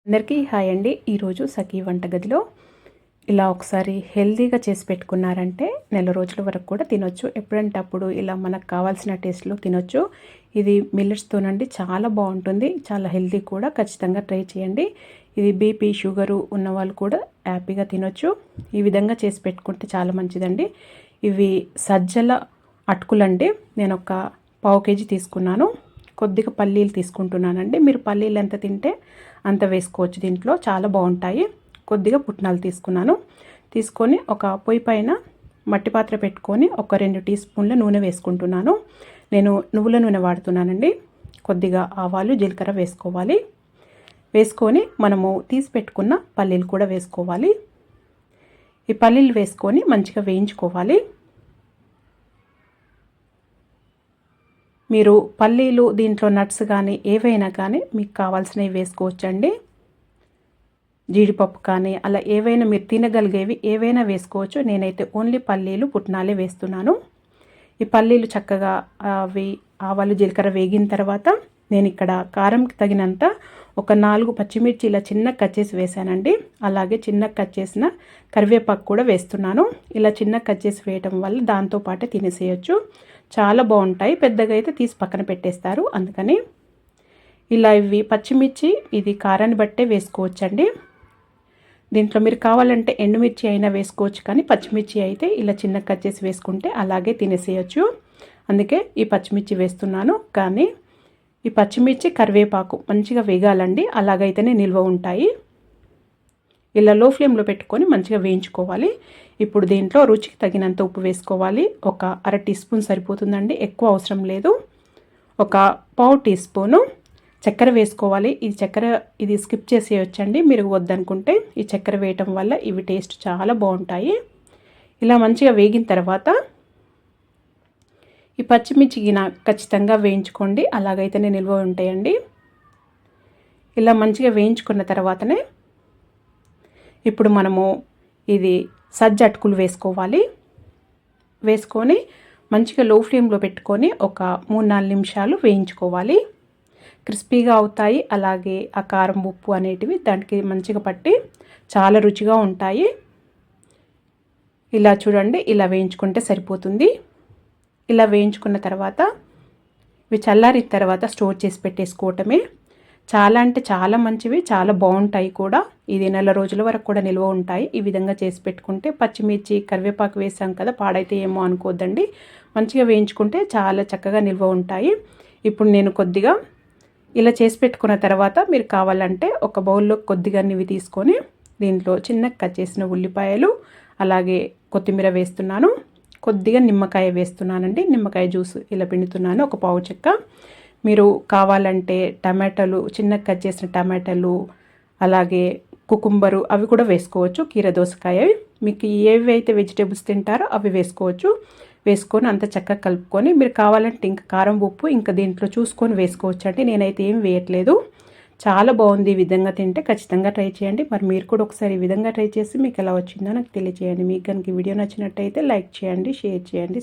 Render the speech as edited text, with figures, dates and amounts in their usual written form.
అందరికీ హాయ్ అండి. ఈరోజు సఖీ వంటగదిలో ఇలా ఒకసారి హెల్తీగా చేసి పెట్టుకున్నారంటే నెల రోజుల వరకు కూడా తినొచ్చు. ఎప్పుడంటే అప్పుడు ఇలా మనకు కావాల్సిన టేస్ట్లో తినొచ్చు. ఇది మిల్లెట్స్తోనండి చాలా బాగుంటుంది, చాలా హెల్తీ కూడా. ఖచ్చితంగా ట్రై చేయండి. ఇది బీపీ షుగరు ఉన్న వాళ్ళు కూడా హ్యాపీగా తినొచ్చు. ఈ విధంగా చేసి పెట్టుకుంటే చాలా మంచిదండి. ఇవి సజ్జల అటుకులండి. నేను ఒక పావు కేజీ తీసుకున్నాను. కొద్దిగా పల్లీలు తీసుకుంటున్నానండి. మీరు పల్లీలు ఎంత తింటే అంత వేసుకోవచ్చు. దీంట్లో చాలా బాగుంటాయి. కొద్దిగా పుట్నాలు తీసుకొని ఒక పొయ్యి పైన మట్టి పాత్ర పెట్టుకొని ఒక 2 టీ స్పూన్ల నూనె వేసుకుంటున్నాను. నేను నువ్వుల నూనె వాడుతున్నానండి. కొద్దిగా ఆవాలు జీలకర్ర వేసుకొని మనము తీసి పెట్టుకున్న పల్లీలు కూడా వేసుకోవాలి. ఈ పల్లీలు వేసుకొని మంచిగా వేయించుకోవాలి. మీరు పల్లీలు దీంట్లో నట్స్ కానీ ఏవైనా కానీ మీకు కావాల్సినవి వేసుకోవచ్చండి. జీడిపప్పు కానీ అలా ఏవైనా మీరు తినగలిగేవి ఏవైనా వేసుకోవచ్చు. నేనైతే ఓన్లీ పల్లీలు పుట్నాలే వేస్తున్నాను. ఈ పల్లీలు చక్కగా ఆవాలు జీలకర్ర వేగిన తర్వాత నేను ఇక్కడ కారంకి తగినంత ఒక 4 పచ్చిమిర్చి ఇలా చిన్నగా కట్ చేసి వేసానండి. అలాగే చిన్నగా కట్ చేసిన కరివేపాకు కూడా వేస్తున్నాను. ఇలా చిన్నగా కట్ చేసి వేయటం వల్ల దాంతోపాటే తినేసేయచ్చు. చాలా బాగుంటాయి. పెద్దగా అయితే తీసి పక్కన పెట్టేస్తారు. అందుకని ఇలా ఇవి పచ్చిమిర్చి ఇది కారాన్ని బట్టే వేసుకోవచ్చండి. దీంట్లో మీరు కావాలంటే ఎండుమిర్చి అయినా వేసుకోవచ్చు, కానీ పచ్చిమిర్చి అయితే ఇలా చిన్నగా కట్ చేసి వేసుకుంటే అలాగే తినేసేయచ్చు. అందుకే ఈ పచ్చిమిర్చి వేస్తున్నాను. కానీ ఈ పచ్చిమిర్చి కరివేపాకు మంచిగా వేగాలండి. అలాగైతేనే నిల్వ ఉంటాయి. ఇలా లో ఫ్లేమ్లో పెట్టుకొని మంచిగా వేయించుకోవాలి. ఇప్పుడు దీంట్లో రుచికి తగినంత ఉప్పు వేసుకోవాలి. ఒక 1/2 టీ స్పూన్ సరిపోతుందండి, ఎక్కువ అవసరం లేదు. ఒక పావు టీ స్పూను చక్కెర వేసుకోవాలి. ఈ చక్కెర ఇది స్కిప్ చేసేయొచ్చండి మీరు వద్దనుకుంటే. ఈ చక్కెర వేయటం వల్ల ఇవి టేస్ట్ చాలా బాగుంటాయి. ఇలా మంచిగా వేగిన తర్వాత ఈ పచ్చిమిర్చి ఖచ్చితంగా వేయించుకోండి. అలాగైతేనే నిల్వ ఉంటాయండి. ఇలా మంచిగా వేయించుకున్న తర్వాతనే ఇప్పుడు మనము ఇది సజ్జ అటుకులు వేసుకొని మంచిగా లో ఫ్లేమ్లో పెట్టుకొని ఒక 3-4 నిమిషాలు వేయించుకోవాలి. క్రిస్పీగా అవుతాయి. అలాగే ఆ కారం ఉప్పు అనేటివి దానికి మంచిగా పట్టి చాలా రుచిగా ఉంటాయి. ఇలా చూడండి, ఇలా వేయించుకుంటే సరిపోతుంది. ఇలా వేయించుకున్న తర్వాత ఇవి చల్లారిన తర్వాత స్టోర్ చేసి పెట్టేసుకోవటమే. చాలా అంటే చాలా మంచివి, చాలా బాగుంటాయి కూడా. ఇది నెల రోజుల వరకు కూడా నిల్వ ఉంటాయి. ఈ విధంగా చేసి పెట్టుకుంటే పచ్చిమిర్చి కరివేపాకు వేసాం కదా, పాడైతే ఏమో అనుకోద్దండి. మంచిగా వేయించుకుంటే చాలా చక్కగా నిల్వ ఉంటాయి. ఇప్పుడు నేను కొద్దిగా ఇలా చేసి పెట్టుకున్న తర్వాత మీరు కావాలంటే ఒక బౌల్లో కొద్దిగా ఇవి తీసుకొని దీంట్లో చిన్నగా కట్ చేసిన ఉల్లిపాయలు అలాగే కొత్తిమీర వేస్తున్నాను. కొద్దిగా నిమ్మకాయ వేస్తున్నానండి. నిమ్మకాయ జ్యూస్ ఇలా పిండుతున్నాను, ఒక పావు చెక్క. మీరు కావాలంటే టమాటాలు చిన్నగా కట్ చేసిన టమాటాలు అలాగే కుకుంబరు అవి కూడా వేసుకోవచ్చు. కీర దోసకాయ మీకు ఏవి అయితే వెజిటేబుల్స్ తింటారో అవి వేసుకొని అంత చక్కగా కలుపుకొని మీరు కావాలంటే ఇంకా కారం ఉప్పు ఇంకా దీంట్లో చూసుకొని వేసుకోవచ్చు అండి. నేనైతే ఏం వేయట్లేదు. చాలా బాగుంది. ఈ విధంగా తింటే ఖచ్చితంగా ట్రై చేయండి. మరి మీరు కూడా ఒకసారి ఈ విధంగా ట్రై చేసి మీకు ఎలా వచ్చిందో నాకు తెలియజేయండి. మీకు కనుక వీడియో నచ్చినట్టయితే లైక్ చేయండి, షేర్ చేయండి,